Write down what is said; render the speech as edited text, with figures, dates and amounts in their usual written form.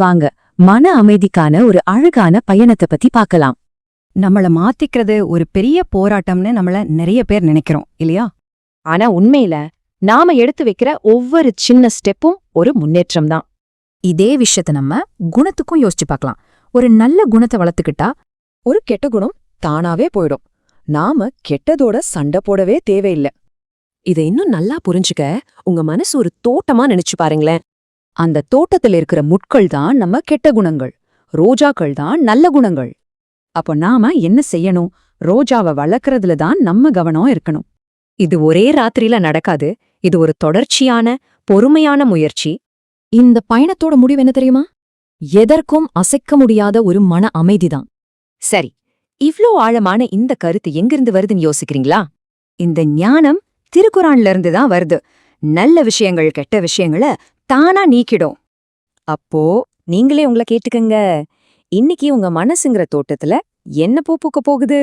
வாங்க மன அமைதிக்கான ஒரு அழகான பயணத்தை பத்தி பார்க்கலாம். நம்மள மாத்திக்கிறது ஒரு பெரிய போராட்டம்னு நம்மள நிறைய பேர் நினைக்கிறோம் இல்லையா? ஆனா உண்மையில நாம எடுத்து வைக்கிற ஒவ்வொரு சின்ன ஸ்டெப்பும் ஒரு முன்னேற்றம் தான். இதே விஷயத்த நம்ம குணத்துக்கும் யோசிச்சு பார்க்கலாம். ஒரு நல்ல குணத்தை வளர்த்துக்கிட்டா ஒரு கெட்ட குணம் தானாவே போயிடும். நாம கெட்டதோட சண்டை போடவே தேவையில்லை. இதை இன்னும் நல்லா புரிஞ்சுக்க உங்க மனசு ஒரு தோட்டமா நினைச்சு பாருங்களேன். அந்த தோட்டத்துல இருக்கிற முட்கள் தான் நம்ம கெட்ட குணங்கள், ரோஜாக்கள் தான் நல்ல குணங்கள். அப்போ நாம என்ன செய்யணும்? ரோஜாவை வளர்க்கறதுல தான் நம்ம கவனம் இருக்கணும். இது ஒரே ராத்திரியில நடக்காது. இது ஒரு தொடர்ச்சியான பொறுமையான முயற்சி. இந்த பயணத்தோட முடிவு என்ன தெரியுமா? எதற்கும் அசைக்க முடியாத ஒரு மன அமைதிதான். சரி, இவ்ளோ ஆழமான இந்த கருத்து எங்கிருந்து வருதுன்னு யோசிக்கிறீங்களா? இந்த ஞானம் திருக்குறான்ல இருந்து தான் வருது. நல்ல விஷயங்கள் கெட்ட விஷயங்களை தானா நீக்கிடும். அப்போ நீங்களே உங்களை கேட்டுக்கங்க. இன்னைக்கு உங்க மனசுங்கிற தோட்டத்துல என்ன பூ பூக்க போகுது?